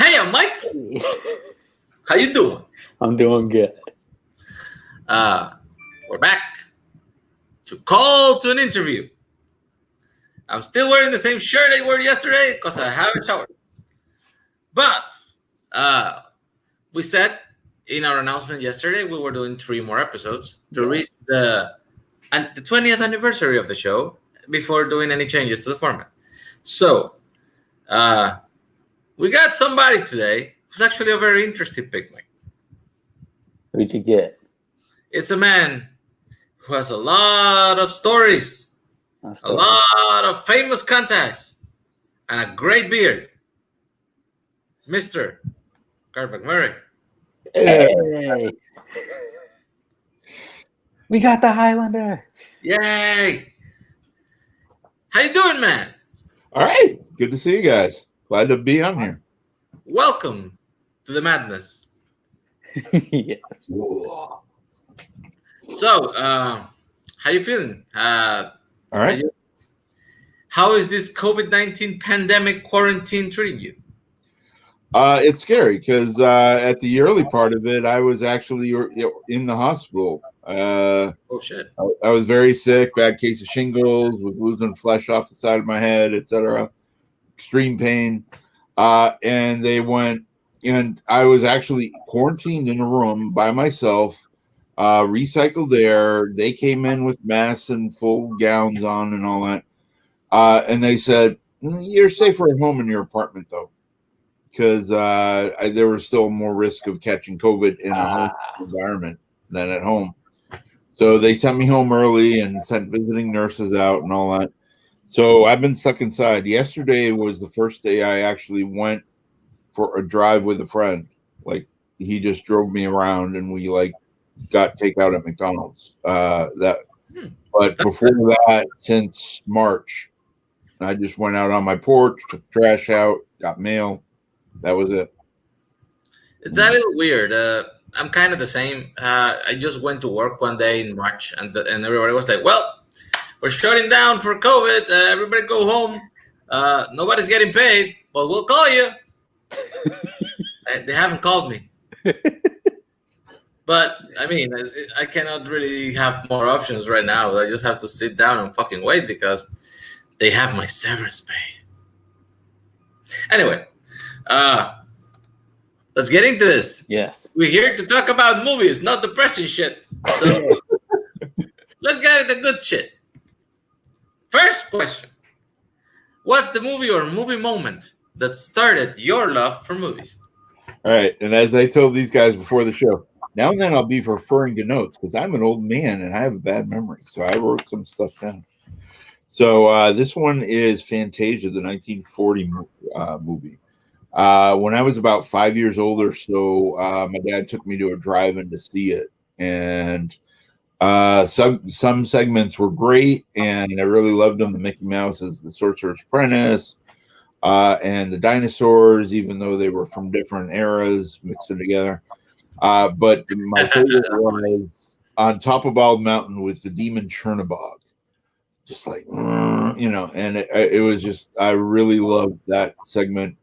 Hey, I'm Mike. How you doing? I'm doing good. We're back to call to an interview. I'm still wearing the same shirt I wore yesterday because I haven't showered. But we said in our announcement yesterday we were doing 3 more episodes to reach the 20th anniversary of the show before doing any changes to the format. So we got somebody today who's actually a very interesting picnic. Who'd you get? It's a man who has a lot of stories, a lot of famous contacts, and a great beard. Mr. Garth McMurray. Hey! We got the Highlander. Yay! How you doing, man? All right. Good to see you guys. Glad to be on here. Welcome to the madness. Yes. So, how you feeling? All right. How is this COVID-19 pandemic quarantine treating you? It's scary because at the early part of it, I was actually in the hospital. Oh, shit. I was very sick, bad case of shingles, was losing flesh off the side of my head, etc. Extreme pain. And they went, and I was actually quarantined in a room by myself, recycled air. They came in with masks and full gowns on and all that. And they said, you're safer at home in your apartment, though, because there was still more risk of catching COVID in a home environment than at home. So they sent me home early and sent visiting nurses out and all that. So I've been stuck inside. Yesterday was the first day I actually went for a drive with a friend. Like, he just drove me around and we got takeout at McDonald's. But before that, since March, I just went out on my porch, took trash out, got mail. That was it. It's a little weird. I'm kind of the same. I just went to work one day in March, and everybody was like, well, we're shutting down for COVID. Everybody go home. Nobody's getting paid, but we'll call you. They haven't called me. But, I mean, I cannot really have more options right now. I just have to sit down and fucking wait because they have my severance pay. Anyway, let's get into this. Yes. We're here to talk about movies, not depressing shit. So let's get into good shit. First question. What's the movie or movie moment that started your love for movies? All right. And as I told these guys before the show, now and then I'll be referring to notes because I'm an old man and I have a bad memory. So I wrote some stuff down. So this one is Fantasia, the 1940 movie. When I was about 5 years old or so, my dad took me to a drive-in to see it. And some segments were great, and I really loved them. The Mickey Mouse's The Sorcerer's Apprentice, and the dinosaurs, even though they were from different eras, mixed them together. But my favorite was On Top of Bald Mountain with the demon Chernabog. Just like, and it was just, I really loved that segment.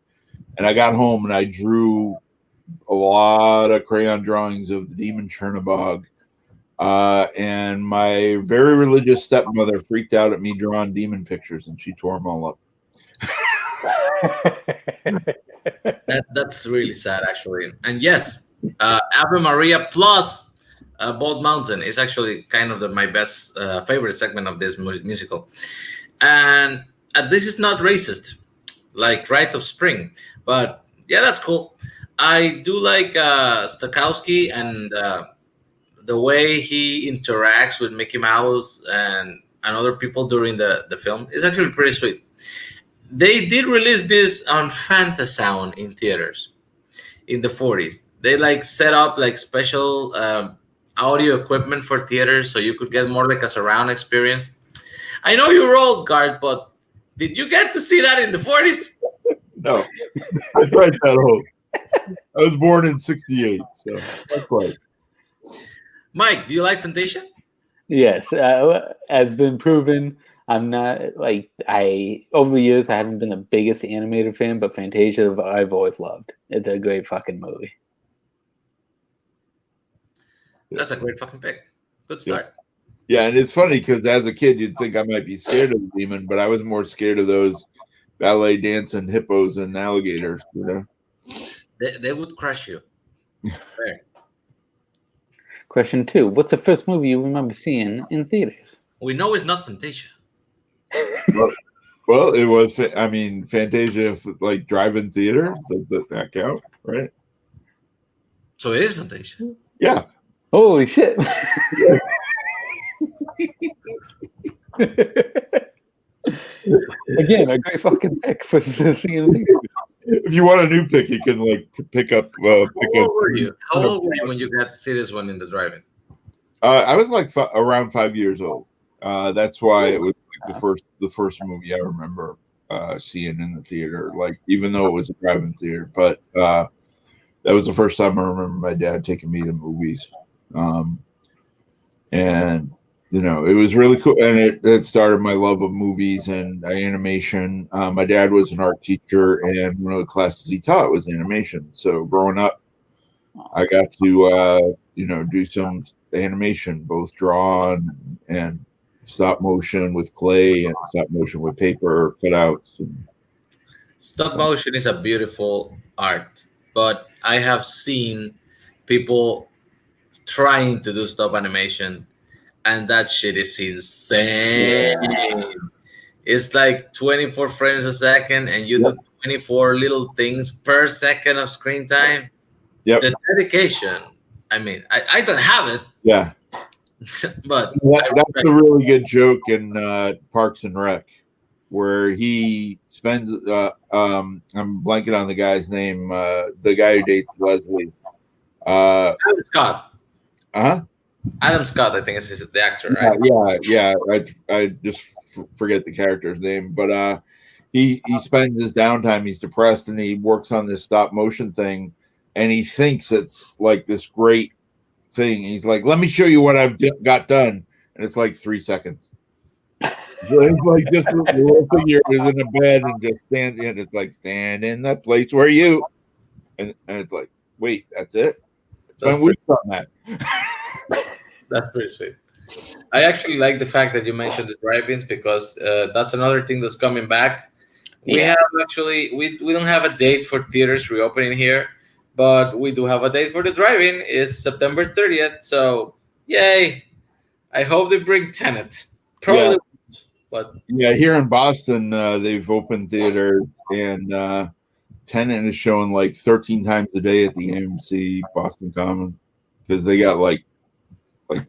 And I got home and I drew a lot of crayon drawings of the demon Chernabog. And my very religious stepmother freaked out at me drawing demon pictures, and she tore them all up. That's really sad, actually. And yes, Ave Maria plus Bald Mountain is actually kind of my best favorite segment of this musical. And this is not racist, like Rite of Spring. But yeah, that's cool. I do like Stokowski and the way he interacts with Mickey Mouse and other people during the film is actually pretty sweet. They did release this on Fantasound in theaters in the 40s. They set up special audio equipment for theaters so you could get more like a surround experience. I know you're old, Garth, but did you get to see that in the 40s? No, I'm right that old. I was born in 68, so not quite. Mike, do you like Fantasia? Yes, as been proven, I'm not like over the years I haven't been the biggest animated fan, but Fantasia I've always loved. It's a great fucking movie. That's a great fucking pick. Good start. Yeah, and it's funny because as a kid you'd think I might be scared of the demon, but I was more scared of those ballet dancing hippos and alligators, you know. They would crush you. Fair. Question 2. What's the first movie you remember seeing in theaters? We know it's not Fantasia. Well, it was. I mean, Fantasia, like drive-in theater. Does that count, right? So it is Fantasia. Yeah. Holy shit! Again, a great fucking pick for seeing theaters. If you want a new pick, you can like pick up. How old were you? How old were you when you got to see this one in the drive-in? I was like around 5 years old. That's why it was like the first movie I remember seeing in the theater. Like even though it was a drive-in theater, but that was the first time I remember my dad taking me to movies. And you know, it was really cool, and it started my love of movies and animation. My dad was an art teacher, and one of the classes he taught was animation. So growing up, I got to do some animation, both drawn and stop motion with clay and stop motion with paper cutouts. Stop motion is a beautiful art, but I have seen people trying to do stop animation, and that shit is insane. Yeah. It's like 24 frames a second, and you do 24 little things per second of screen time. Yep. The dedication. I mean, I don't have it. Yeah. But that's a really good joke in Parks and Rec, where he spends. I'm blanking on the guy's name. The guy who dates Leslie. Adam Scott. Huh? Adam Scott, I think is the actor, right? Yeah. I just forget the character's name, but he spends his downtime. He's depressed, and he works on this stop motion thing, and he thinks it's like this great thing. He's like, "Let me show you what I've got done," and it's like 3 seconds. So it's like just the little figure is in a bed and just stands in. It's like stand in the place where you, and it's like, wait, that's it. Spend weeks on that. That's pretty sweet. I actually like the fact that you mentioned the drive-ins because that's another thing that's coming back. We have we don't have a date for theaters reopening here, but we do have a date for the drive-in. It's September 30th. So yay! I hope they bring Tenet. Probably, but yeah, here in Boston, they've opened theaters, and Tenet is showing like 13 times a day at the AMC Boston Common because they got like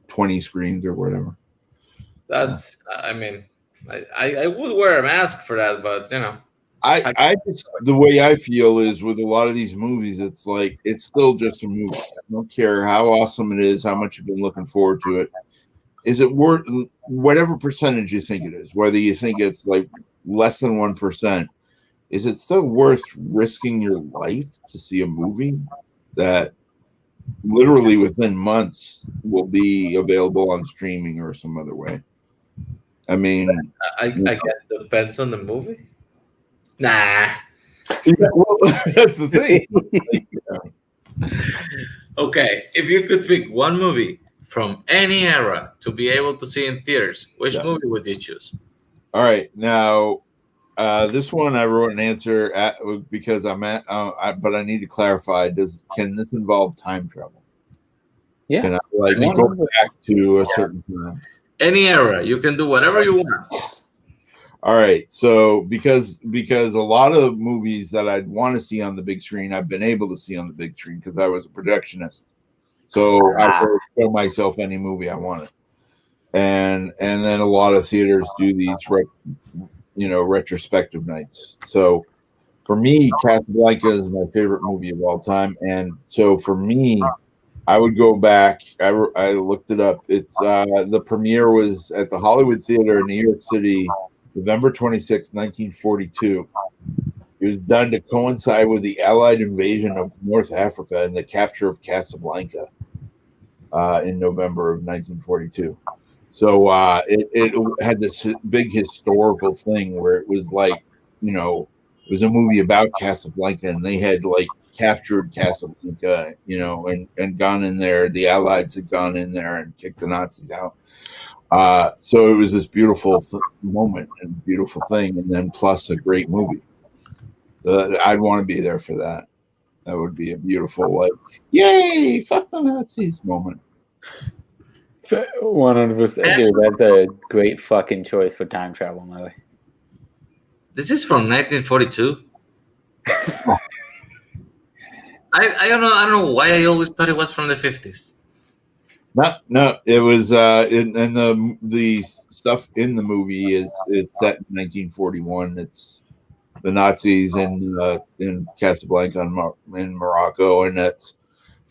20 screens or whatever. That's, I mean, I would wear a mask for that, but you know. I just, the way I feel is with a lot of these movies, it's like, it's still just a movie. I don't care how awesome it is, how much you've been looking forward to it. Is it worth whatever percentage you think it is, whether you think it's like less than 1%, is it still worth risking your life to see a movie that literally within months will be available on streaming or some other way? I mean, I guess it depends on the movie. Nah. Yeah, well, that's the thing. Okay, if you could pick one movie from any era to be able to see in theaters, which movie would you choose? All right, now this one I wrote an answer because but I need to clarify. Can this involve time travel? Yeah. Can I go back to a certain time? Any era, you can do whatever you want. All right, so because a lot of movies that I'd want to see on the big screen, I've been able to see on the big screen because I was a projectionist. So I could show myself any movie I wanted, and then a lot of theaters do these retrospective nights. So for me, Casablanca is my favorite movie of all time, and so for me, I would go back. I looked it up. It's the premiere was at the Hollywood Theater in New York City, November 26, 1942. It was done to coincide with the Allied invasion of North Africa and the capture of Casablanca in November of 1942. So it had this big historical thing where it was like, you know, it was a movie about Casablanca, and they had like captured Casablanca, you know, and gone in there. The Allies had gone in there and kicked the Nazis out. So it was this beautiful moment and beautiful thing, and then plus a great movie. So I'd want to be there for that. That would be a beautiful, like, yay, fuck the Nazis moment. 100%. Dude, that's a great fucking choice for time travel movie. This is from 1942. I don't know. I don't know why I always thought it was from the 50s. No, it was and the stuff in the movie is set in 1941. It's the Nazis in Casablanca in Morocco, and that's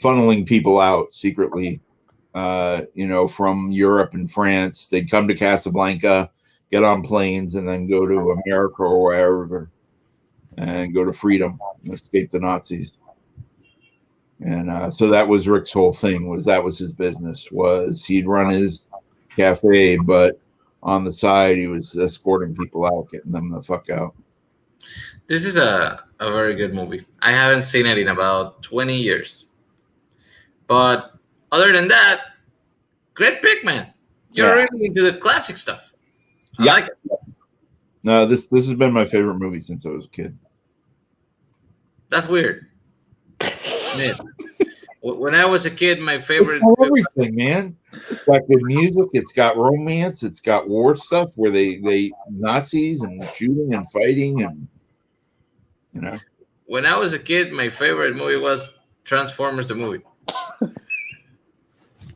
funneling people out secretly, you know, from Europe and France. They'd come to Casablanca, get on planes, and then go to America or wherever, and go to freedom and escape the Nazis. And so that was Rick's whole thing. That was his business. Was he'd run his cafe, but on the side he was escorting people out, getting them the fuck out. This is a very good movie. I haven't seen it in about 20 years. But other than that, great pick, man. You're really into the classic stuff. I like it. No, this has been my favorite movie since I was a kid. That's weird. Man. When I was a kid, my favorite... It's everything, man. It's got good music. It's got romance. It's got war stuff where they Nazis and shooting and fighting and, you know. When I was a kid, my favorite movie was Transformers the movie.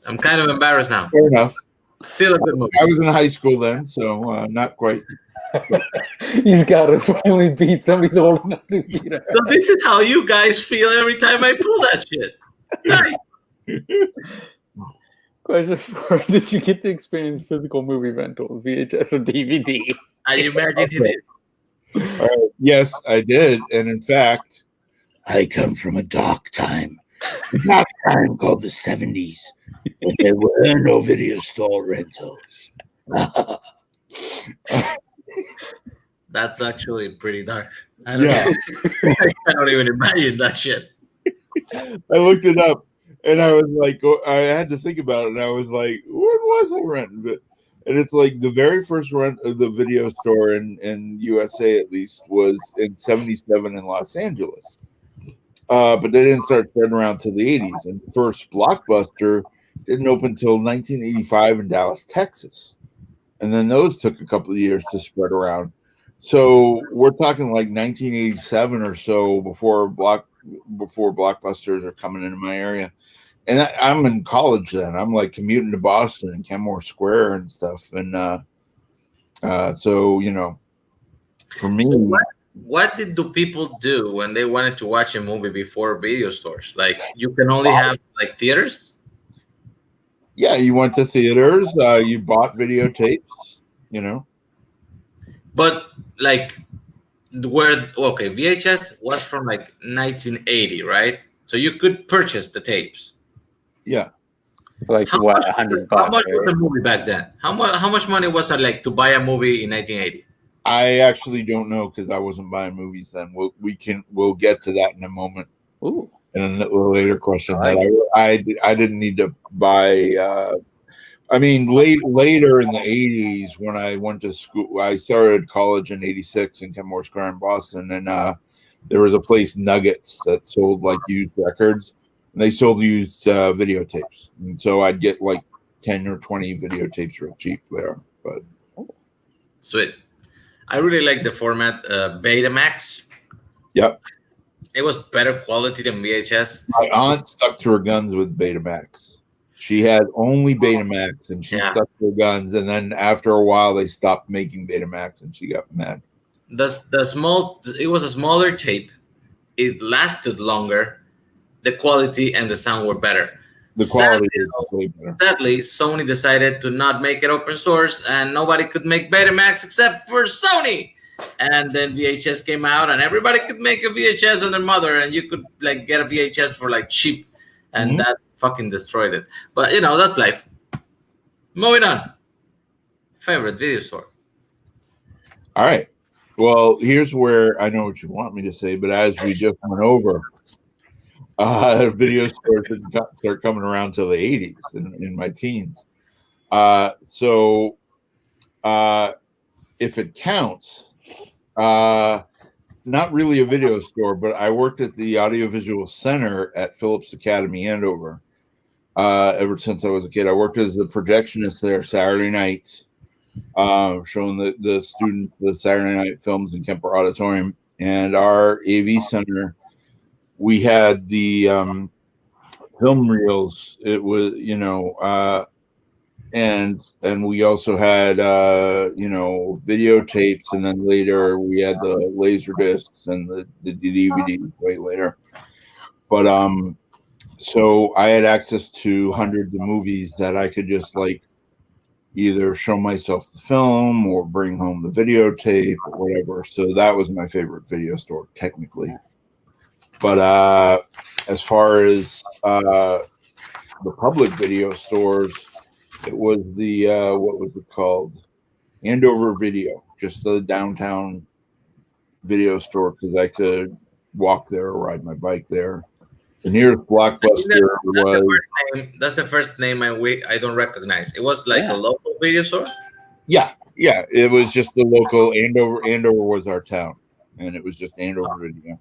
I'm kind of embarrassed now. Fair enough. Still a good movie. I was in high school then, so not quite. He's got to finally beat somebody old enough to beat us. So this is how you guys feel every time I pull that shit. Nice. Question 4: did you get to experience physical movie rentals, VHS or DVD? I imagine you did. Yes, I did, and in fact, I come from a dark time. A dark time called the 70s. And there were no video store rentals. That's actually pretty dark. I don't even imagine that shit. I looked it up, and I was like, I had to think about it, and I was like, when was I renting? And it's like the very first rent of the video store in USA, at least, was in 77 in Los Angeles. But they didn't start spreading around till the 80s. And the first Blockbuster didn't open until 1985 in Dallas, Texas. And then those took a couple of years to spread around. So we're talking like 1987 or so before Blockbusters are coming into my area. And I'm in college then. I'm like commuting to Boston and Kenmore Square and stuff. And so, you know, for me. So what did the people do when they wanted to watch a movie before video stores? Like, you can only have like theaters? Yeah, you went to theaters. You bought videotapes, you know. But like, VHS was from like 1980, right? So you could purchase the tapes. Yeah. For like what, $100? How much was a movie back then? How much money was it like to buy a movie in 1980? I actually don't know because I wasn't buying movies then. We'll get to that in a moment. Ooh. In a later question, I didn't need to buy. I mean, later in the 80s when I went to school, I started college in '86 in Kenmore Square in Boston, and there was a place, Nuggets, that sold like used records. And they sold used videotapes, and so I'd get like 10 or 20 videotapes real cheap there. But sweet. I really like the format Betamax. Yep. It was better quality than VHS. My aunt stuck to her guns with Betamax. She had only Betamax, and she stuck to her guns. And then after a while, they stopped making Betamax, and she got mad. It was a smaller tape. It lasted longer. The quality and the sound were better. The quality is way better. Sadly, Sony decided to not make it open source, and nobody could make Betamax except for Sony. And then VHS came out, and everybody could make a VHS on their mother, and you could like get a VHS for like cheap, and that fucking destroyed it. But you know, that's life. Moving on. favorite video store? All right. Well, here's where I know what you want me to say, but as we just went over, video stores didn't start coming around till the 80s in my teens. So if it counts, not really a video store, but I worked at the Audiovisual Center at Phillips Academy, Andover. Ever since I was a kid, I worked as a projectionist there Saturday nights, showing the students the Saturday night films in Kemper Auditorium. And our AV center, we had the film reels. It was, and we also had videotapes, and then later we had the laser discs and the DVD way later. But so I had access to hundreds of movies that I could just like either show myself the film or bring home the videotape or whatever. So that was my favorite video store technically. But as far as the public video stores, it was the what was it called? Andover Video, just the downtown video store, because I could walk there or ride my bike there. The nearest Blockbuster that's the first name I don't recognize. It was like a local video store? Yeah. It was just the local Andover. Andover was our town, and it was just Andover Video.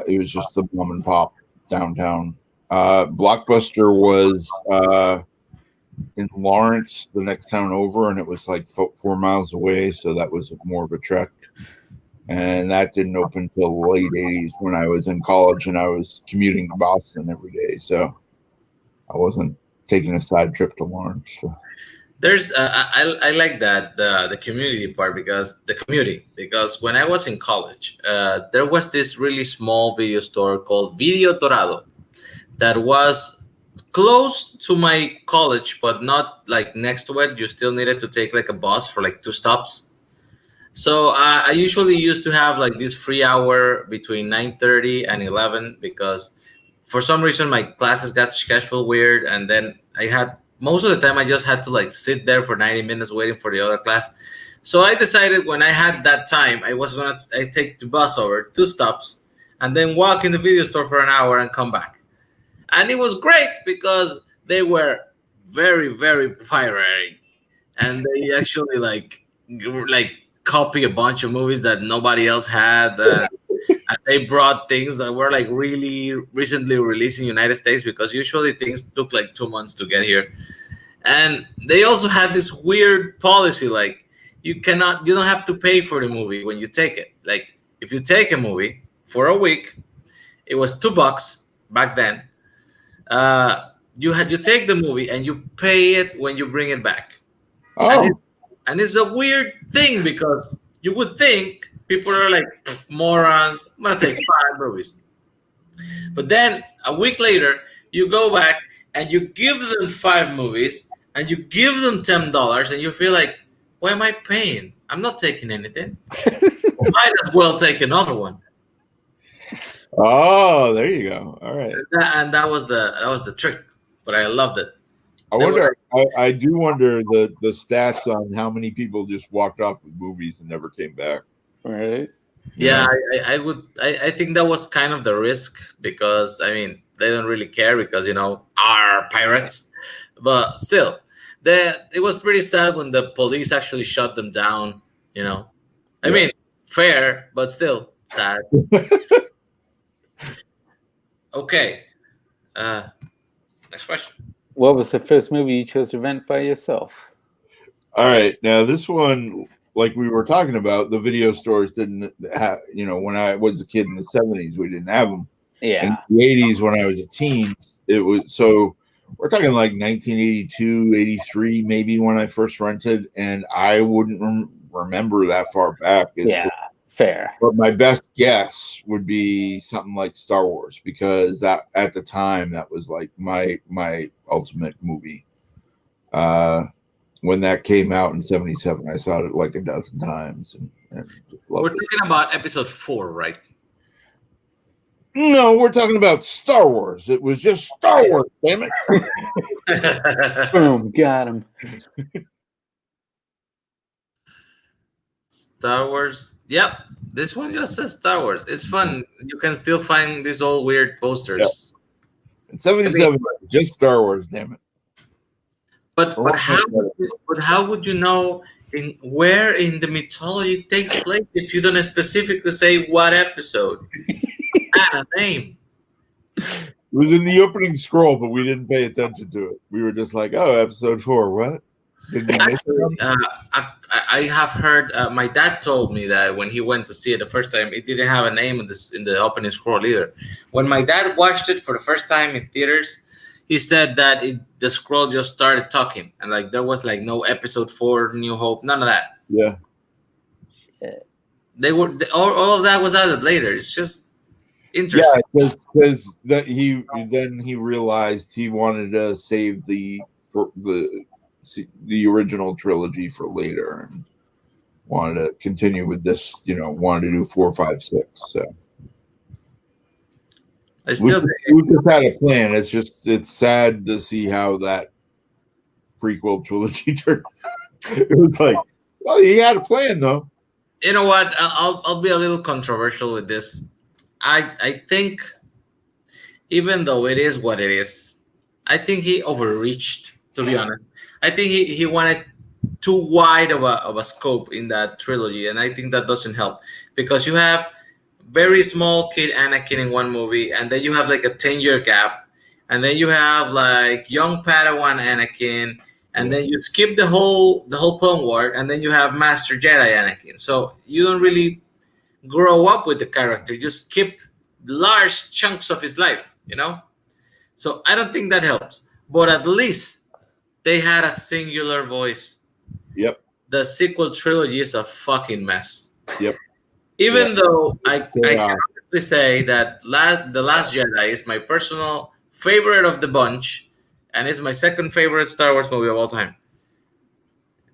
It was just the mom and pop downtown. Blockbuster was in Lawrence, the next town over, and it was like 4 miles away, so that was more of a trek. And that didn't open till the late 80s when I was in college and I was commuting to Boston every day, so I wasn't taking a side trip to Lawrence. So. There's I like that the community part, because when I was in college, there was this really small video store called Video Dorado that was close to my college, but not like next to it. You still needed to take like a bus for like 2 stops. So I usually used to have like this free hour between 9:30 and 11, because for some reason my classes got scheduled weird, and then I had most of the time I just had to like sit there for 90 minutes waiting for the other class. So I decided when I had that time, I take the bus over 2 stops and then walk in the video store for an hour and come back. And it was great because they were very, very piracy, and they actually like copy a bunch of movies that nobody else had. And they brought things that were like really recently released in the United States, because usually things took like 2 months to get here. And they also had this weird policy, like you don't have to pay for the movie when you take it. Like if you take a movie for a week, it was $2 back then. You take the movie and you pay it when you bring it back. Oh. And it's a weird thing, because you would think people are like morons. I'm gonna take 5 movies, but then a week later you go back and you give them 5 movies and you give them $10, and you feel like, why am I paying? I'm not taking anything. Might as well take another one. Oh, there you go. All right. And that was the trick, but I loved it. I do wonder the stats on how many people just walked off with movies and never came back. Right. Yeah, I think that was kind of the risk, because I mean they don't really care, because are pirates, but still, it was pretty sad when the police actually shut them down. I mean, fair, but still sad. Okay, next question. What was the first movie you chose to rent by yourself? All right, now this one, like we were talking about, the video stores didn't have, when I was a kid in the 70s, we didn't have them. Yeah. In the 80s, when I was a teen, it was, so we're talking like 1982, 83, maybe, when I first rented, and I wouldn't remember that far back. Fair. But my best guess would be something like Star Wars, because that at the time that was like my ultimate movie. When that came out in 77, I saw it like a dozen times. And we're talking about episode 4, right? No, we're talking about Star Wars. It was just Star Wars, damn it. Boom, got him. Star Wars. Yep, this one just says Star Wars. It's fun. You can still find these old weird posters. And 77, just Star Wars, damn it. But how would you know where in the mythology it takes place if you don't specifically say what episode? Not a name. It was in the opening scroll, but we didn't pay attention to it. We were just like, "Oh, episode 4, what?" Actually, I have heard. My dad told me that when he went to see it the first time, it didn't have a name in the opening scroll either. When my dad watched it for the first time in theaters, he said that the scroll just started talking, and like there was like no episode 4, New Hope, none of that. Yeah, they were all of that was added later. It's just interesting. Yeah, because that he realized he wanted to save the original trilogy for later and wanted to continue with this. Wanted to do 4, 5, 6. So I still we just had a plan. It's sad to see how that prequel trilogy turned out. It was like, well, he had a plan though. You know what? I'll be a little controversial with this. I think, even though it is what it is, I think he overreached. To be honest, I think he wanted too wide of a scope in that trilogy, and I think that doesn't help because you have very small kid Anakin in one movie, and then you have like a 10-year gap, and then you have like young Padawan Anakin, and then you skip the whole Clone War, and then you have Master Jedi Anakin. So you don't really grow up with the character. You skip large chunks of his life, So I don't think that helps. But at least they had a singular voice. Yep. The sequel trilogy is a fucking mess. Yep. Even though I can honestly say that The Last Jedi is my personal favorite of the bunch, and it's my second favorite Star Wars movie of all time.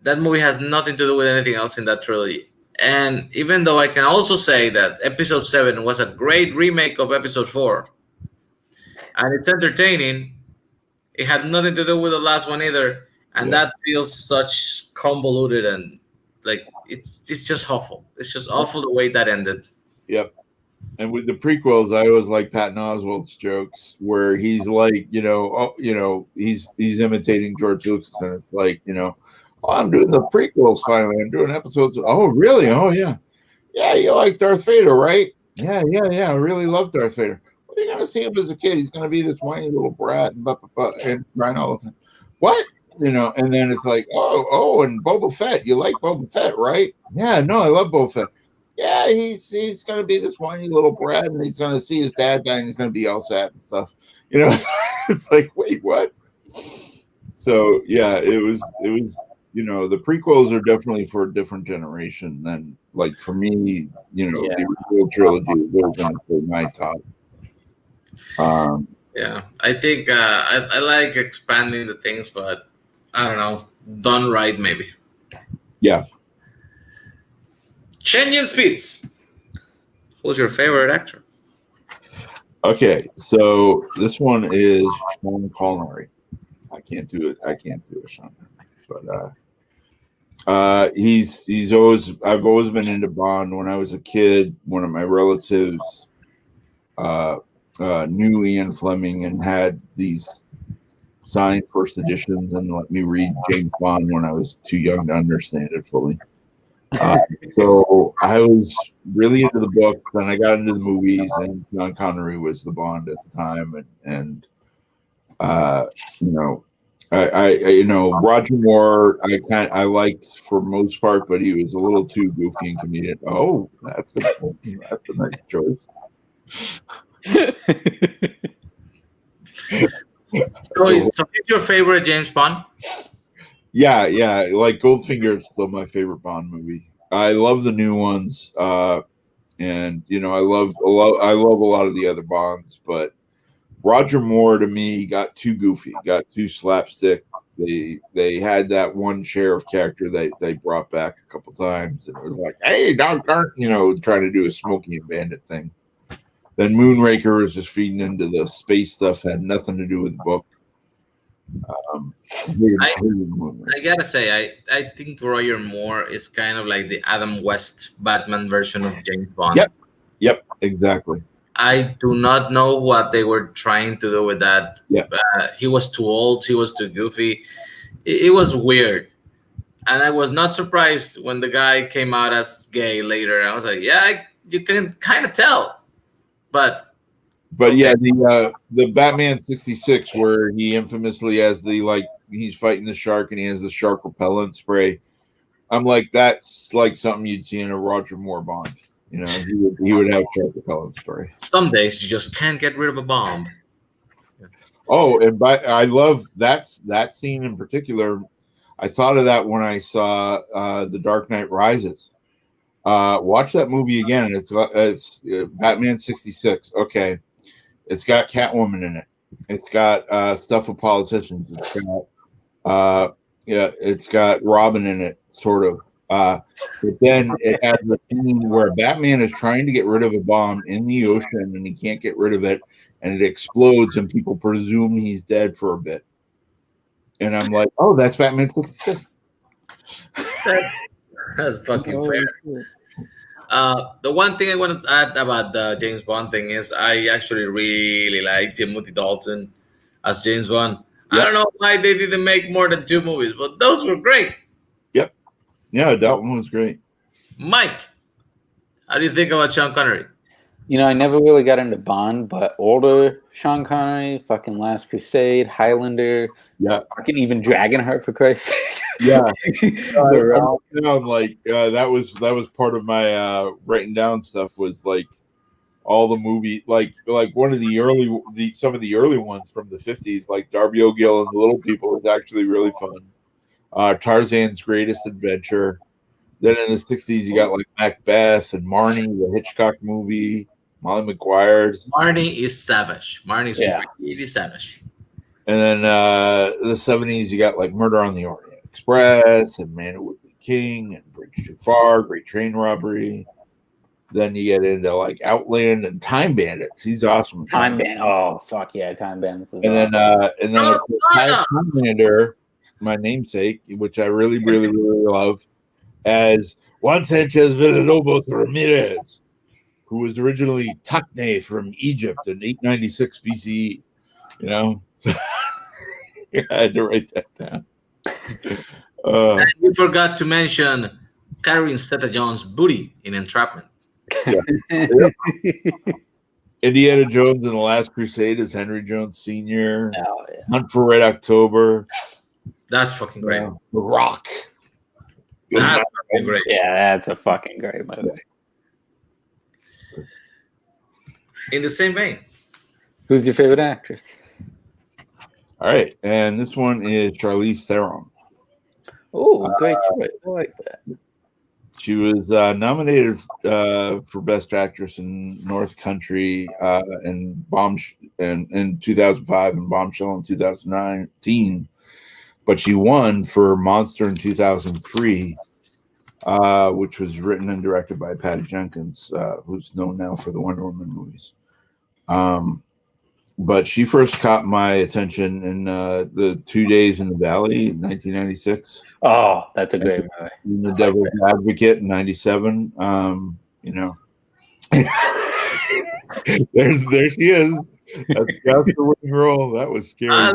That movie has nothing to do with anything else in that trilogy. And even though I can also say that Episode 7 was a great remake of Episode 4, and it's entertaining, it had nothing to do with the last one either. And that feels such convoluted and like it's just awful. It's just awful the way that ended. Yep. And with the prequels, I always like Patton Oswalt's jokes where he's like, he's imitating George Lucas, and it's like, I'm doing the prequels finally. I'm doing episodes. Oh, really? Oh, yeah. Yeah, you like Darth Vader, right? Yeah. I really love Darth Vader. Well, you're going to see him as a kid. He's going to be this whiny little brat and crying all the time. What? And then it's like, oh, and Boba Fett. You like Boba Fett, right? Yeah, no, I love Boba Fett. Yeah, he's going to be this whiny little brat, and he's going to see his dad die, and he's going to be all sad and stuff. It's like, wait, what? So, yeah, it was the prequels are definitely for a different generation than, like, for me, the original trilogy was going to be my top. Yeah, I think I like expanding the things, but I don't know, done right maybe. Yeah. Changing Speeds. Who's your favorite actor? Okay, so this one is Sean Connery. I can't do it, Sean. But he's always. I've always been into Bond. When I was a kid, one of my relatives knew Ian Fleming and had these signed first editions and let me read James Bond when I was too young to understand it fully. So I was really into the books, and I got into the movies, and Sean Connery was the Bond at the time, and Roger Moore I liked for most part, but he was a little too goofy and comedic. Oh, that's a nice choice. So is your favorite James Bond? Yeah. Like Goldfinger is still my favorite Bond movie. I love the new ones, and I love a lot of the other Bonds, but Roger Moore to me got too goofy, got too slapstick. They had that one sheriff character that they brought back a couple times, and it was like, hey, Doc Garth, trying to do a Smokey and Bandit thing. Then Moonraker was just feeding into the space stuff, had nothing to do with the book. I gotta say, I think Roger Moore is kind of like the Adam West Batman version of James Bond. Yep, exactly. I do not know what they were trying to do with that. Yeah. He was too old. He was too goofy. It was weird. And I was not surprised when the guy came out as gay later. I was like, yeah, you can kind of tell. But yeah, the Batman 66, where he infamously has he's fighting the shark and he has the shark repellent spray. I'm like, that's like something you'd see in a Roger Moore Bond. You know, he would have shark repellent spray. Some days you just can't get rid of a bomb. Oh, and I love that scene in particular. I thought of that when I saw The Dark Knight Rises. Watch that movie again. It's Batman 66. Okay. It's got Catwoman in it. It's got stuff with politicians. It's got Robin in it, sort of. But then it has a scene where Batman is trying to get rid of a bomb in the ocean and he can't get rid of it, and it explodes and people presume he's dead for a bit. And I'm like, oh, that's Batman 66. That's fucking fair. The one thing I want to add about the James Bond thing is I actually really like Timothy Dalton as James Bond. Yep. I don't know why they didn't make more than 2 movies, but those were great. Yep. Yeah, Dalton was great. Mike, how do you think about Sean Connery? You know, I never really got into Bond, but older Sean Connery, fucking Last Crusade, Highlander, fucking even Dragonheart, for Christ's sake. Yeah, that was part of my writing down stuff, was like all the movie, like one of some of the early ones from the 50s, like Darby O'Gill and the Little People, was actually really fun. Tarzan's Greatest Adventure. Then in the 60s, you got like Macbeth and Marnie, the Hitchcock movie, Molly McGuire's. Marnie is savage. Marnie's really savage. And then the 70s, you got like Murder on the Orient Express and Man Who Would Be King and Bridge Too Far, Great Train Robbery. Then you get into like Outland and Time Bandits. He's awesome. Time Bandits. Oh, fuck yeah, Time Bandits. And then Highlander, my namesake, which I really, really, really love, as Juan Sanchez Villalobos Ramirez, who was originally Takne from Egypt in 896 BCE. You know, so I had to write that down. And you forgot to mention Catherine Zeta-Jones' booty in Entrapment. Yeah. Indiana Jones and the Last Crusade as Henry Jones Sr. Oh, yeah. Hunt for Red October. That's fucking great. The Rock. That's fucking great. Yeah, that's a fucking great movie. In the same vein, who's your favorite actress? All right, and this one is Charlize Theron. Oh, great choice. I like that. She was nominated for Best Actress in North Country in 2005 and Bombshell in 2019, but she won for Monster in 2003, which was written and directed by Patty Jenkins, who's known now for the Wonder Woman movies. But she first caught my attention in the 2 Days in the Valley in 1996. Oh, that's a great movie. In The Devil's Advocate in 97. You know, there she is. That's the winning role. That was scary.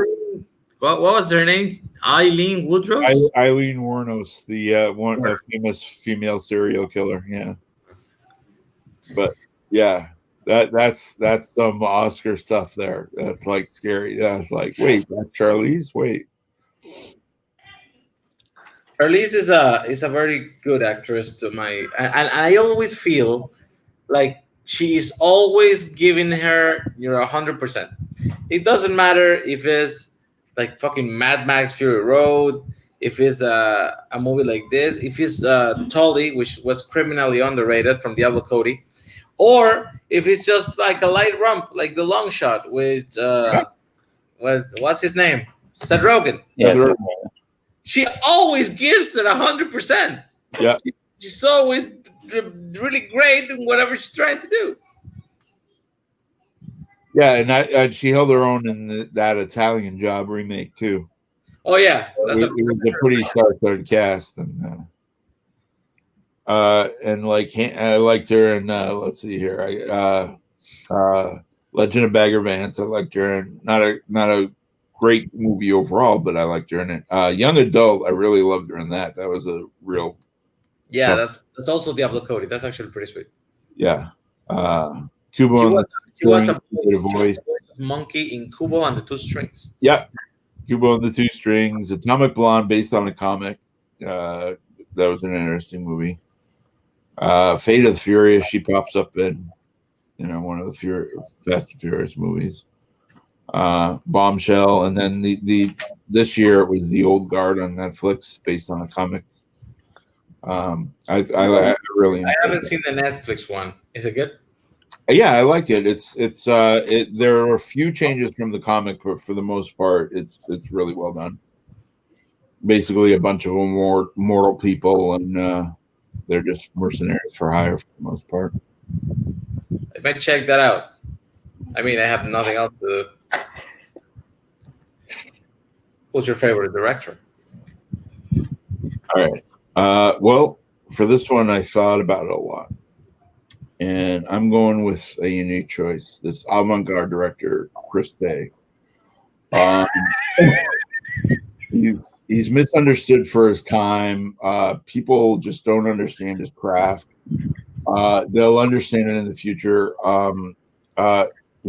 What was her name? Eileen Woodrose? Eileen Wuornos, the a famous female serial killer. Yeah, but yeah. That's some Oscar stuff there. That's like scary. Yeah, it's like, wait, that's Charlize? Wait. Charlize is a very good actress to my, and I always feel like she's always giving her 100%. It doesn't matter if it's like fucking Mad Max Fury Road, if it's a movie like this, if it's Tully, which was criminally underrated from Diablo Cody, or if it's just like a light romp, like The Long Shot with what's his name? Seth Rogen. Yeah, she always gives it 100%. Yeah, she's always really great in whatever she's trying to do. Yeah, and she held her own in that Italian Job remake too. Oh yeah, That's it was a pretty star-studded cast, and like I liked her in let's see here, Legend of Bagger Vance. I liked her in not a great movie overall, but I liked her in it. Young Adult, I really loved her in that. That was a real that's also Diablo Cody. That's actually pretty sweet. Yeah. Kubo she was a voice monkey in Kubo and the Two Strings. Yeah. Kubo and the Two Strings, Atomic Blonde, based on a comic. That was an interesting movie. Fate of the Furious, she pops up in, one of the Fast and Furious movies. Bombshell, and then this year it was The Old Guard on Netflix, based on a comic. I really. I haven't seen the Netflix one. Is it good? Yeah, I like it. There are a few changes from the comic, but for the most part, it's really well done. Basically, a bunch of them more mortal people, and they're just mercenaries for hire for the most part. I might check that out. I mean, I have nothing else to do. Who's your favorite director? All right. Well, for this one, I thought about it a lot. And I'm going with a unique choice. This avant-garde director, Chris Day. He's misunderstood for his time. People just don't understand his craft. They'll understand it in the future.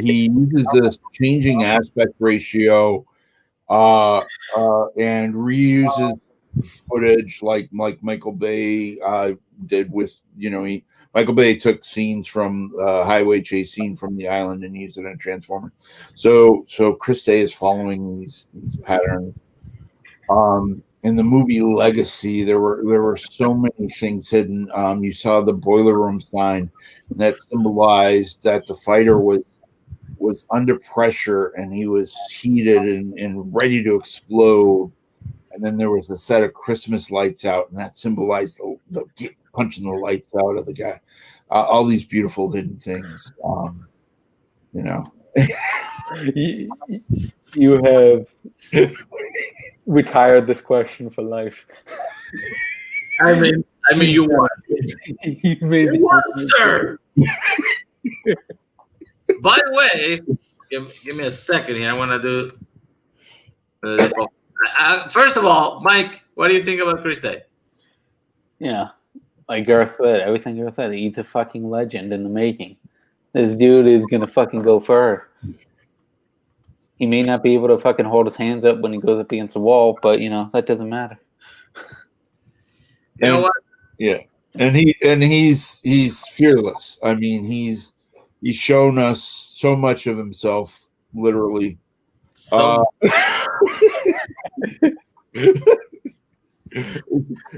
He uses this changing aspect ratio and reuses footage like Michael Bay did with, Michael Bay took scenes from highway chase scene from The Island and used it in Transformers. So Chris Day is following these patterns. In the movie Legacy, there were so many things hidden. You saw the boiler room sign, and that symbolized that the fighter was under pressure and he was heated and ready to explode. And then there was a set of Christmas lights out, and that symbolized the punching the lights out of the guy. All these beautiful hidden things. You have retired this question for life. I mean, you won. You made you won, sir. By the way, give me a second here. I want to do. First of all, Mike, what do you think about Chris Day? Yeah, like Garth said, everything Garth said, he's a fucking legend in the making. This dude is gonna fucking go far. He may not be able to fucking hold his hands up when he goes up against the wall, but that doesn't matter. You know what? Yeah, and he's fearless. I mean, he's shown us so much of himself, literally. So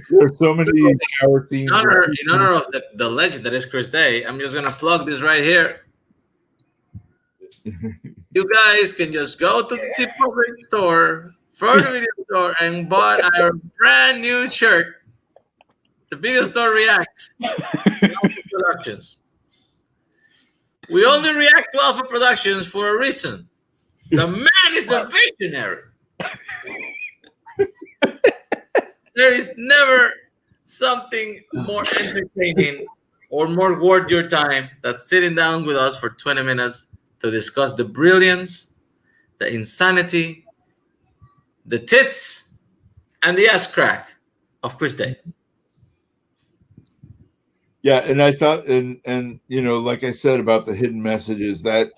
there's so many shower scenes. In honor of the legend that is Chris Day, I'm just gonna plug this right here. You guys can just go to the Chipotle store, Further Video Store, and buy our brand new shirt. The Video Store Reacts. Productions. We only react to Alpha Productions for a reason. The man is a visionary. There is never something more entertaining or more worth your time than sitting down with us for 20 minutes to discuss the brilliance, the insanity, the tits, and the ass crack of Chris Day. Yeah, and I thought, and like I said about the hidden messages, that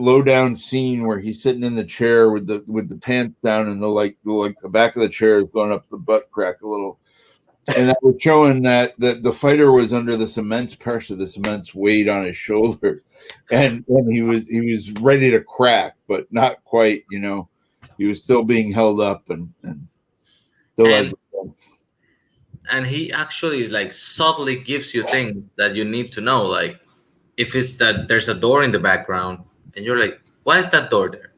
low down scene where he's sitting in the chair with the pants down and the back of the chair is going up the butt crack a little, and that was showing that the fighter was under this immense pressure, this immense weight on his shoulders, and he was ready to crack, but not quite. He was still being held up and still. And he actually subtly gives you things that you need to know, like if it's that there's a door in the background and you're like, why is that door there?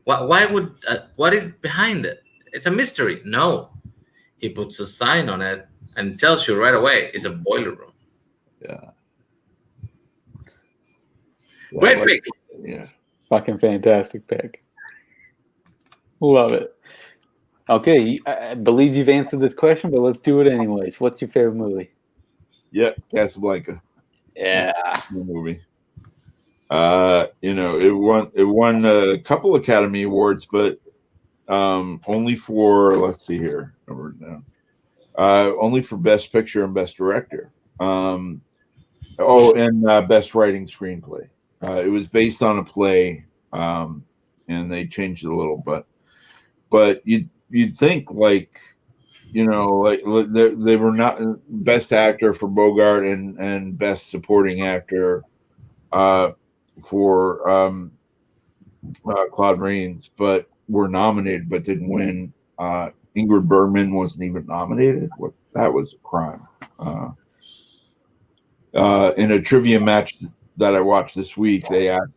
What is behind it? It's a mystery. No, he puts a sign on it and tells you right away it's a boiler room. Yeah. Great pick. Yeah. Fucking fantastic pick. Love it. Okay, I believe you've answered this question, but let's do it anyways. What's your favorite movie? Yeah, Casablanca. Yeah. Movie. It won a couple Academy Awards, but only for, let's see here, only for Best Picture and Best Director. And Best Writing Screenplay. It was based on a play, and they changed it a little, but you'd think they were not Best Actor for Bogart and Best Supporting Actor for Claude Rains, but were nominated but didn't win. Ingrid Bergman wasn't even nominated. That was a crime. In a trivia match that I watched this week, they asked,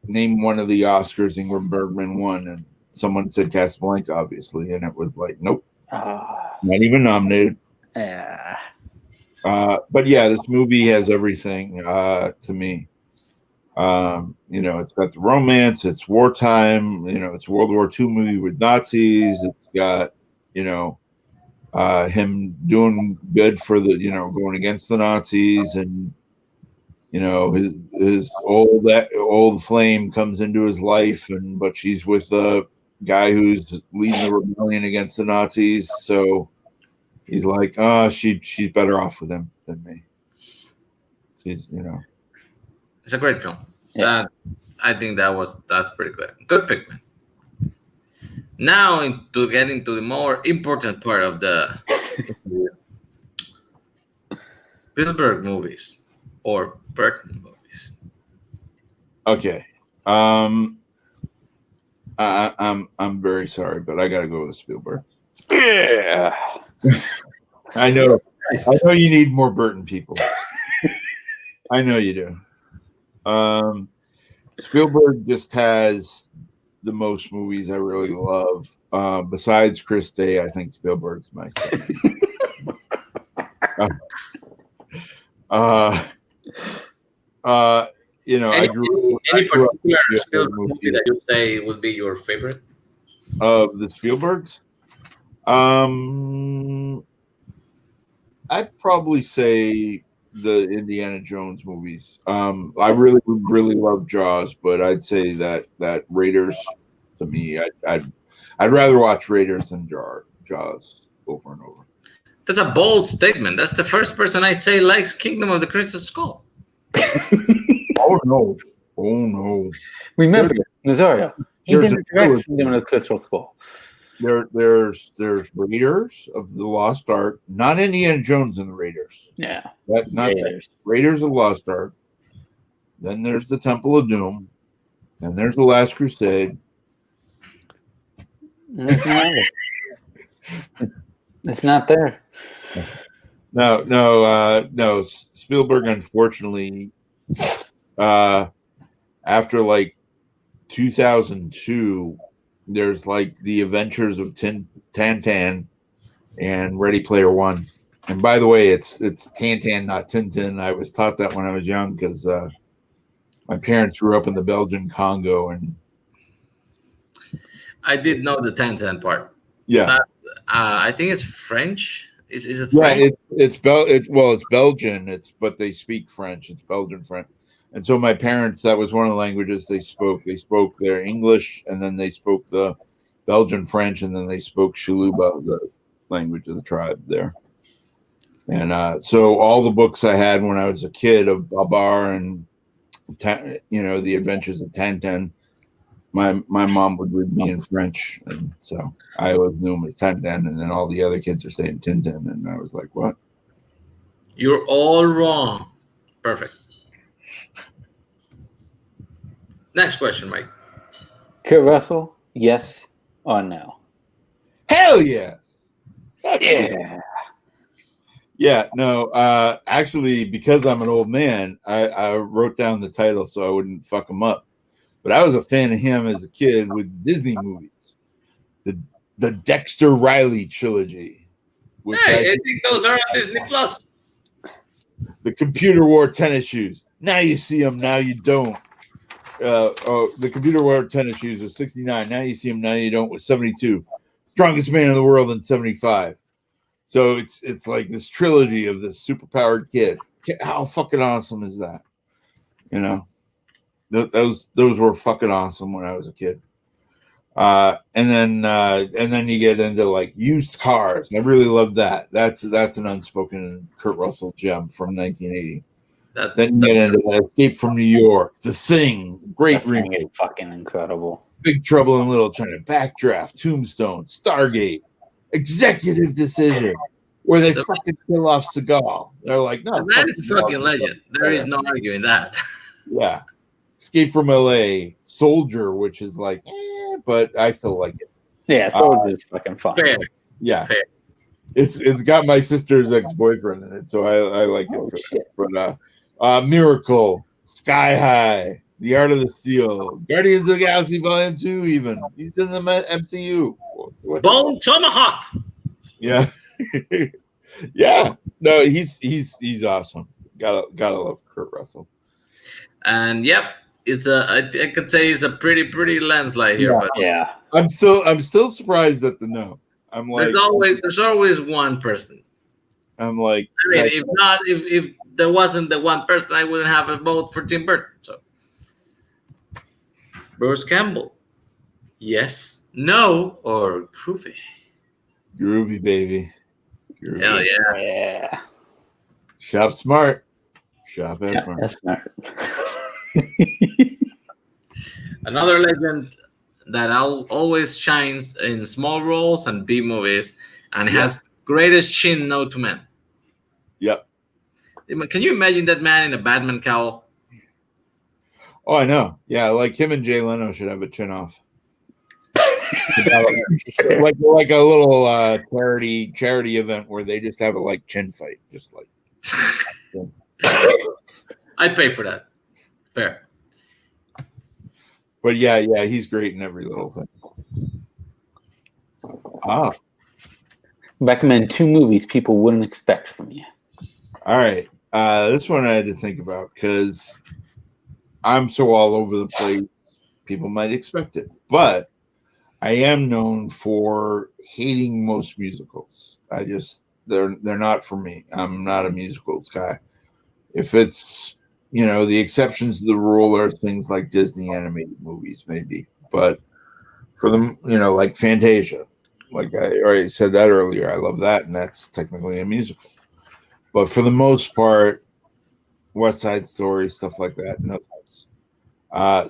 name one of the Oscars Ingrid Bergman won, and someone said Casablanca, obviously, and it was like, nope, not even nominated. Yeah. But yeah, this movie has everything to me. It's got the romance, it's wartime, it's a World War II movie with Nazis. It's got, him doing good for the, going against the Nazis, and, his old flame comes into his life, but she's with a guy who's leading the rebellion against the Nazis. So he's like, she's better off with him than me. She's, It's a great film. Yeah. I think that's pretty good. Good pick, man. Now to get into the more important part of the Spielberg movies or Burton movies. Okay. I'm very sorry, but I gotta go with Spielberg. Yeah. I know you need more Burton people. I know you do. Spielberg just has the most movies I really love. Besides Chris Day, I think Spielberg's my second. Any particular Spielberg movie that you say would be your favorite? Of the Spielbergs? I'd probably say the Indiana Jones movies. I really love Jaws, but I'd say that Raiders, to me, I'd rather watch Raiders than Jaws over and over. That's a bold statement. That's the first person I say likes Kingdom of the Crystal Skull. Oh no! Remember, Nazario, he didn't direct Kingdom of the Crystal Skull. There's Raiders of the Lost Ark, not Indiana Jones and the Raiders. Yeah, Raiders of the Lost Ark. Then there's the Temple of Doom, and there's the Last Crusade. It's not there. No. Spielberg, unfortunately, after 2002, there's the Adventures of Tintin and Ready Player One. And by the way, it's Tintin, not Tintin. I was taught that when I was young because my parents grew up in the Belgian Congo, and I did know the Tintin part. Yeah, I think it's French. Is it French? Yeah, it's Belgian. But they speak French. It's Belgian French. And so my parents, that was one of the languages they spoke. They spoke their English, and then they spoke the Belgian French, and then they spoke Shaluba, the language of the tribe there. And so all the books I had when I was a kid of Babar and the Adventures of Tintin, my mom would read me in French, and so I always knew him as Tintin, and then all the other kids are saying Tintin, and I was like, what? You're all wrong. Perfect. Next question, Mike. Kurt Russell, yes or no? Hell yes. Yeah. Yeah, no. Actually, because I'm an old man, I wrote down the title so I wouldn't fuck him up. But I was a fan of him as a kid with Disney movies, the Dexter Riley trilogy. Hey, I think those are on Disney Plus. The computer wore tennis shoes. Now you see them, now you don't. the computer wore tennis shoes was 69. Now you see him, now you don't, with 72. Strongest man in the world in 75. So it's like this trilogy of this superpowered kid. How fucking awesome is that? You know, those were fucking awesome when I was a kid. And then you get into like used cars. I really love that. That's an unspoken Kurt Russell gem from 1980. Then you get into Escape from New York, To Sing, great remake, is fucking incredible. Big Trouble in Little China, Backdraft, Tombstone, Stargate, Executive Decision, where they fucking kill off Seagal. They're like, no, that is a fucking legend. There is no arguing that. Yeah. Escape from LA, Soldier, which is like, but I still like it. Yeah, Soldier is fucking fun. Fair. Yeah. Fair. It's got my sister's ex-boyfriend in it, so I like it for shit. that. But Miracle, Sky High, The Art of the Steal, Guardians of the Galaxy Volume 2, even. He's in the MCU. Bone Tomahawk. Yeah. Yeah. No, he's awesome. Gotta love Kurt Russell. And yep, it's I could say it's a pretty landslide here. Yeah. But Yeah. I'm still surprised at the no. I'm like, there's always one person. I'm like, I mean, if there wasn't the one person, I wouldn't have a vote for Tim Burton. So Bruce Campbell, yes, no, or groovy. groovy baby. Groovy. Hell yeah. Yeah. Shop smart. Shop as Yeah, smart. that's smart. Another legend that always shines in small roles and B movies and has greatest chin known to men. Yep. Can you imagine that man in a Batman cowl? Oh, I know. Yeah, like him and Jay Leno should have a chin off. like a little charity event where they just have a like chin fight, just like. I'd pay for that. Fair. But yeah, he's great in every little thing. Recommend 2 movies people wouldn't expect from you. All right. This one I had to think about because I'm so all over the place. People might expect it, but I am known for hating most musicals. They're not for me. I'm not a musicals guy. If it's, the exceptions to the rule are things like Disney animated movies, maybe. But for them, like Fantasia, like I already said that earlier, I love that, and that's technically a musical. But for the most part, West Side Story, stuff like that, no thanks.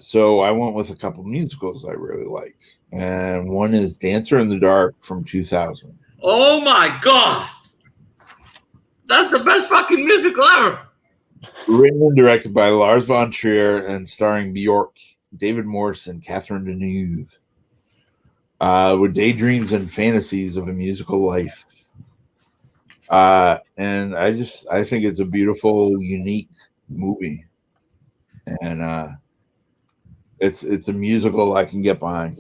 So I went with a couple musicals I really like. And one is Dancer in the Dark from 2000. Oh my God. That's the best fucking musical ever. Written and directed by Lars von Trier and starring Bjork, David Morse, and Catherine Deneuve. With daydreams and fantasies of a musical life. And I think it's a beautiful, unique movie. And it's a musical I can get behind.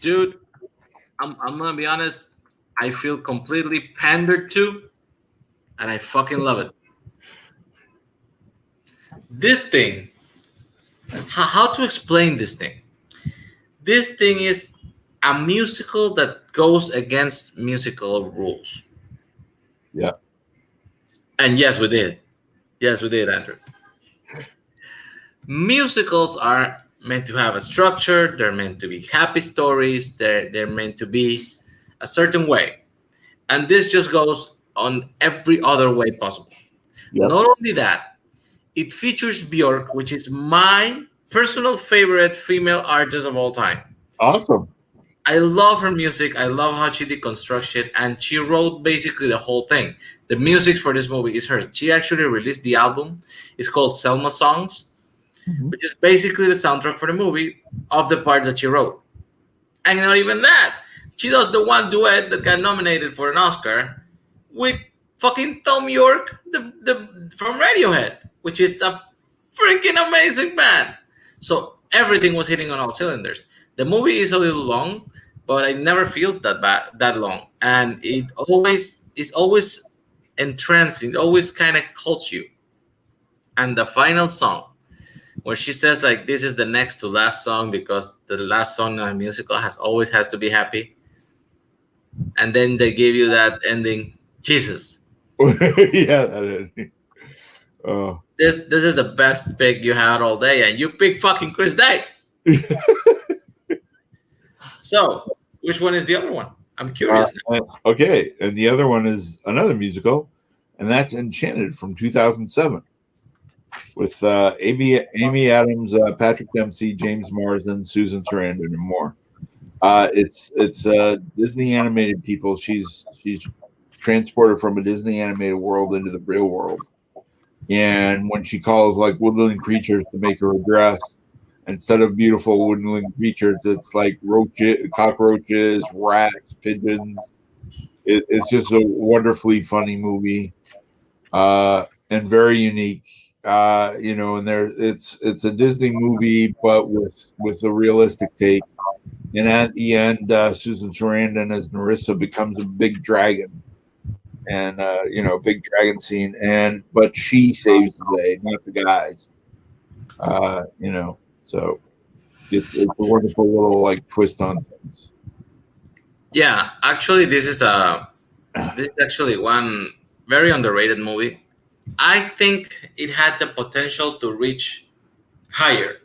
Dude, I'm gonna be honest. I feel completely pandered to, and I fucking love it. This thing, how to explain this thing? This thing is a musical that goes against musical rules. Yeah. And yes, we did. Yes, we did, Andrew. Musicals are meant to have a structure. They're meant to be happy stories. They're meant to be a certain way. And this just goes on every other way possible. Yep. Not only that, it features Bjork, which is my personal favorite female artist of all time. Awesome. I love her music. I love how she deconstructs it. And she wrote basically the whole thing. The music for this movie is hers. She actually released the album. It's called Selma Songs, which is basically the soundtrack for the movie of the parts that she wrote. And not even that. She does the one duet that got nominated for an Oscar with fucking Thom Yorke from Radiohead, which is a freaking amazing band. So everything was hitting on all cylinders. The movie is a little long, but it never feels that long. And it is always entrancing. It always kind of holds you. And the final song, where she says like this is the next to last song because the last song in a musical always has to be happy, and then they give you that ending. Jesus, Yeah, that is. Oh, this is the best pick you had all day, and you pick fucking Chris Day. So, which one is the other one? I'm curious. okay, and the other one is another musical, and that's Enchanted from 2007 with Amy Adams, Patrick Dempsey, James Marsden, Susan Sarandon, and more. It's Disney animated people. She's transported from a Disney animated world into the real world, and when she calls like woodland creatures to make her a dress, instead of beautiful woodland creatures, it's like roaches, cockroaches, rats, pigeons. It's just a wonderfully funny movie, and very unique. And it's a Disney movie, but with a realistic take. And at the end, Susan Sarandon as Narissa becomes a big dragon, and big dragon scene. But she saves the day, not the guys. So it's a wonderful little like twist on things. Yeah, actually, this is actually one very underrated movie. I think it had the potential to reach higher,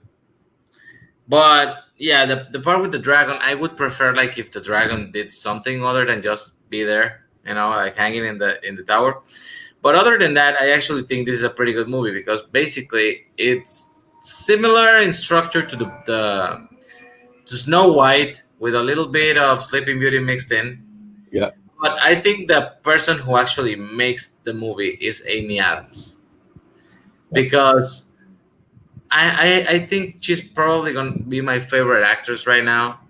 but yeah, the part with the dragon, I would prefer like if the dragon did something other than just be there, like hanging in the tower. But other than that, I actually think this is a pretty good movie because basically it's similar in structure to to Snow White with a little bit of Sleeping Beauty mixed in. Yeah. But I think the person who actually makes the movie is Amy Adams, because I think she's probably gonna be my favorite actress right now,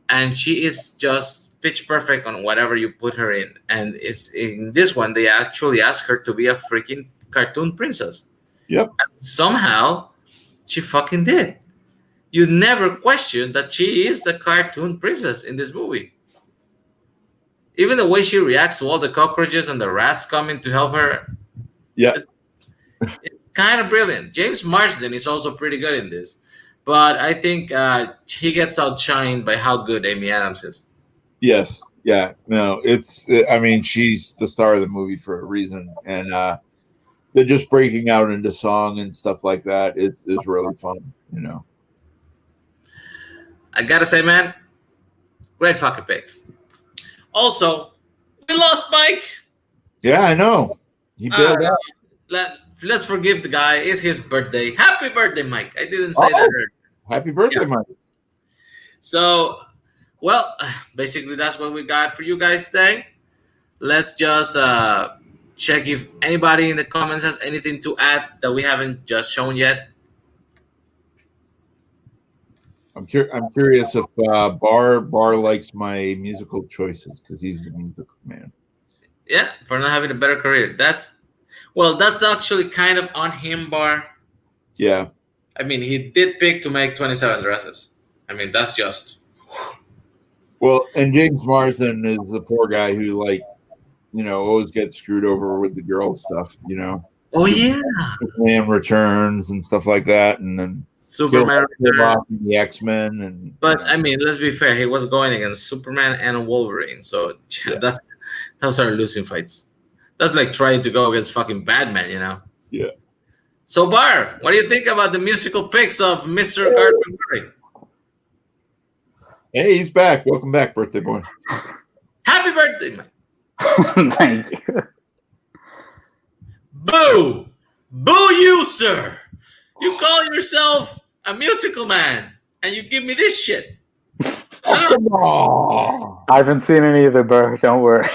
and she is just pitch perfect on whatever you put her in. And it's in this one they actually ask her to be a freaking cartoon princess. Yep. And somehow she fucking did. You never question that she is a cartoon princess in this movie. Even the way she reacts to all the cockroaches and the rats coming to help her, Yeah. it's kind of brilliant. James Marsden is also pretty good in this, but I think he gets outshined by how good Amy Adams is. Yes. Yeah. No, I mean, she's the star of the movie for a reason, and they're just breaking out into song and stuff like that. It's really fun, I gotta say, man, great fucking picks. Also, we lost Mike. Yeah, I know. He bailed out. Let's forgive the guy. It's his birthday. Happy birthday, Mike. I didn't say that earlier. Happy birthday, Mike. So, well, basically that's what we got for you guys today. Let's just check if anybody in the comments has anything to add that we haven't just shown yet. I'm curious if Bar likes my musical choices because he's the musical man. Yeah, for not having a better career. That's actually kind of on him, Bar. Yeah. I mean, he did pick to make 27 dresses. I mean, that's just. Well, and James Marsden is the poor guy who, always gets screwed over with the girl stuff, Oh, yeah. Superman Returns and stuff like that. And then Superman Returns. And the X-Men. But, I mean, let's be fair. He was going against Superman and Wolverine. So, yeah. Those are losing fights. That's like trying to go against fucking Batman, Yeah. So, Bar, what do you think about the musical picks of Mr. Garth McMurray? Hey, he's back. Welcome back, birthday boy. Happy birthday, man. Thank you. Boo! Boo you, sir! You call yourself a musical man, and you give me this shit. Oh. I haven't seen any either, Bert. Don't worry.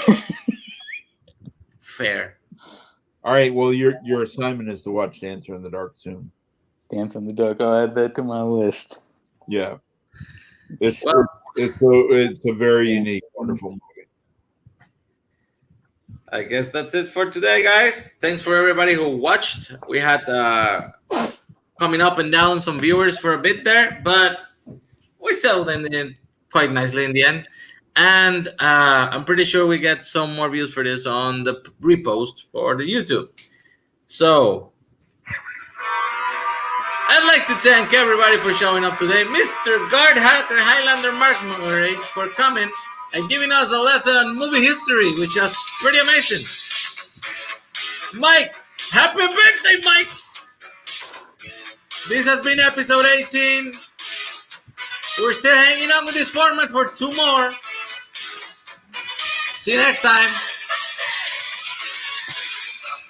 Fair. All right. Well, your assignment is to watch Dancer in the Dark soon. Dance in the Dark. I'll add that to my list. Yeah. It's a very unique, wonderful movie. I guess that's it for today, guys. Thanks for everybody who watched. We had coming up and down some viewers for a bit there, but we settled in quite nicely in the end. And I'm pretty sure we get some more views for this on the repost for the YouTube. So, I'd like to thank everybody for showing up today. Mr. Garth Highlander McMurray for coming and giving us a lesson on movie history, which is pretty amazing. Mike, happy birthday, Mike! This has been episode 18. We're still hanging on with this format for 2 more. See you next time.